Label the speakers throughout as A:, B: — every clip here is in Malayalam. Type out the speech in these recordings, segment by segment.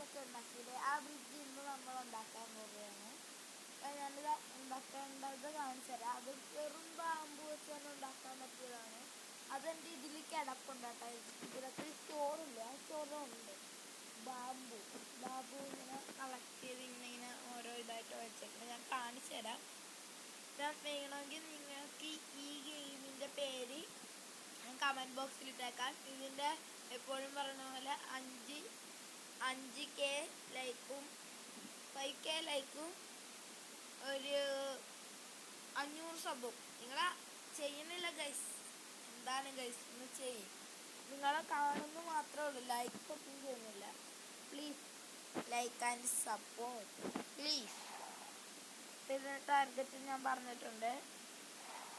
A: ഒക്കെ ഉണ്ടാക്കിയില്ലേ, ആ ബ്രിഡ്ജ് ഇന്ന് നമ്മൾ ഉണ്ടാക്കാൻ പോവുകയാണ്. ഞാനിത് ഉണ്ടാക്കേണ്ടത് കാണിച്ചു തരാം. അത് വെറും ബാമ്പു വെച്ച് തന്നെ ഉണ്ടാക്കാൻ പറ്റിയതാണ്. അതെൻ്റെ ഇതിൽ കിടപ്പുണ്ട് കേട്ടോ. ഇതിലൊക്കെ സ്റ്റോറില്ല, സ്റ്റോറുണ്ട്. ബാമ്പു ഇങ്ങനെ കളക്ട് ചെയ്ത് ഇങ്ങനെ ഓരോ ഇതായിട്ട് വെച്ചേക്കുന്നത് ഞാൻ കാണിച്ചു തരാം. ഞാൻ വേണമെങ്കിൽ നിങ്ങൾക്ക് ഈ ഗെയിമിൻ്റെ പേര് ഞാൻ കമൻറ്റ് ബോക്സിൽ ഇട്ടേക്കാം. ഇതിൻ്റെ എപ്പോഴും പറയുന്ന പോലെ 5K ലൈക്കും 5K ലൈക്കും ഒരു 500 സബും നിങ്ങൾ ചെയ്യുന്നില്ല ഗൈസ്. എന്താണ് ഗൈസ്, ഒന്ന് ചെയ്യും. നിങ്ങളെ കാണുന്നു മാത്രമേ ഉള്ളൂ, ലൈക്ക് ഒന്നും ചെയ്യുന്നില്ല. Please like and support please. പിന്നെ ടാർഗറ്റ് ഞാൻ പറഞ്ഞിട്ടുണ്ട്.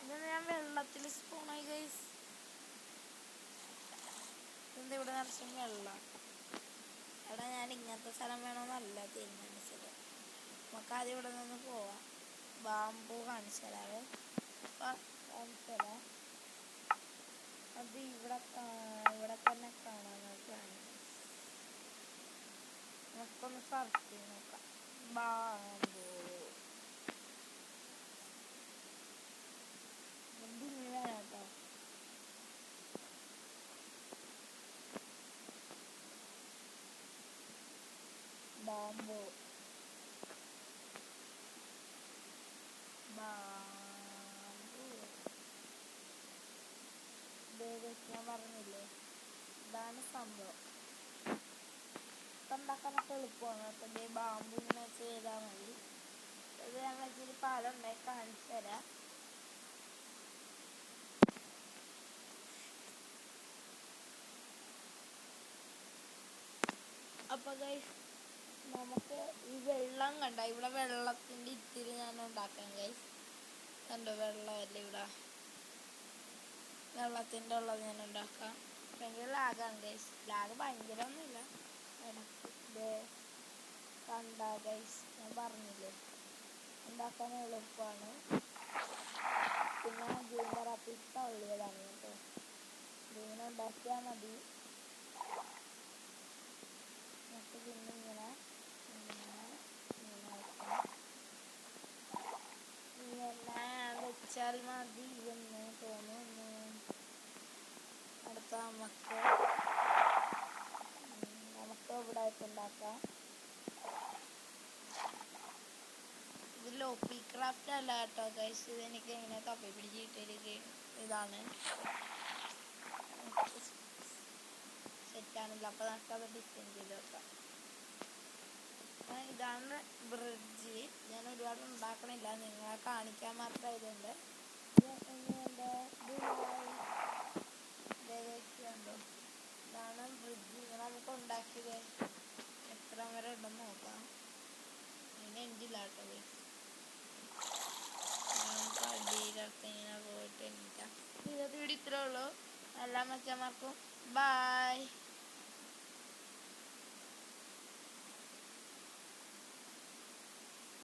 A: ഇത് ഞാൻ വെള്ളത്തിൽ സ്പൂണായി ഗൈസ്. ഇതെന്താ ഇവിടെ നിറച്ചും വെള്ളം? എടാ, ഞാൻ ഇങ്ങനത്തെ സ്ഥലം വേണമെന്നല്ല തീരുമാനിച്ചത്. നമുക്ക് ആദ്യം ഇവിടെ നിന്ന് പോവാം. ബാമ്പു കാണിച്ചു തരാവേ. കാണിച്ചു തരാം. അത് ഇവിടെ തന്നെ കാണാൻ നോക്കുകയാണ്. നമുക്കൊന്ന് സെർച്ച് ചെയ്ത് നോക്കാം. ബാമ്പു ഇതിങ്ങനെ കേട്ടോ. ബാമ്പു ഞാൻ പറഞ്ഞില്ലേ, ഇതാണ് സംഭവം. ഉണ്ടാക്കാനൊക്കെ എളുപ്പമാണ് കേട്ടോ. ബാമ്പു ഇങ്ങനെ ചെയ്താൽ മതി. ഇത് ഞാൻ വെച്ചൊരു പാലം ഉണ്ടായി കാണിച്ചു തരാം. അപ്പോൾ ഗൈസ്, നമുക്ക് ഈ വെള്ളം കണ്ട, ഇവിടെ വെള്ളത്തിൻ്റെ ഇത്തിരി ഞാൻ ഉണ്ടാക്കാം ഗൈസ്. കണ്ടോ, വെള്ളമല്ലേ ഇവിടെ, വെള്ളത്തിൻ്റെ ഉള്ളത് ഞാൻ ഉണ്ടാക്കാം. ഭയങ്കര ലാഗാണ് ഗൈസ്. ലാഗ് ഭയങ്കരമൊന്നുമില്ല, ഇടയ്ക്ക് കണ്ട ഗൈസ്. ഞാൻ പറഞ്ഞില്ലേ, ഉണ്ടാക്കാൻ എളുപ്പമാണ്. പിന്നെ ഗെയിമർ അപ്പിട്ട് തള്ളിയതാണ് കേട്ടോ. ഇങ്ങനെ ഉണ്ടാക്കിയാൽ മതി. നമുക്ക് പിന്നെ ഇങ്ങനെ വെച്ചാൽ മതി എന്ന് തോന്നുന്നു. അടുത്ത നമുക്ക് ഇവിടെ ആയിട്ട് ഉണ്ടാക്കാം. ഇത് ലോപ്പി ക്രാഫ്റ്റ് അല്ല കേട്ടോ ഗൈസ്. ഇതെനിക്ക് ഇങ്ങനെ തപ്പി പിടിച്ചിട്ടൊരു ഇതാണ്, സെറ്റാണില്ല. അപ്പോൾ നമുക്കത് ഡിസൈൻ ചെയ്ത് വെക്കാം. ഇതാണ് ബ്രിഡ്ജ്. ഞാൻ ഒരുപാട് ഉണ്ടാക്കണില്ല, നിങ്ങളെ കാണിക്കാൻ മാത്രം ഇതുണ്ട്. ഇതാണ് ബ്രിഡ്ജ്. ഇങ്ങനെ നമുക്ക് ഉണ്ടാക്കിയത് എത്ര വരെ ഉണ്ടെന്ന് നോക്കാം. അതിന് എൻഡില്ല കേട്ടോ. നമുക്ക് അടിയിലൊക്കെ ഇങ്ങനെ പോയിട്ട് എണീക്കാം. ഇന്നത്തെ വീഡിയോ ഇത്രേ ഉള്ളൂ. എല്ലാ മച്ചന്മാർക്കും ബൈ.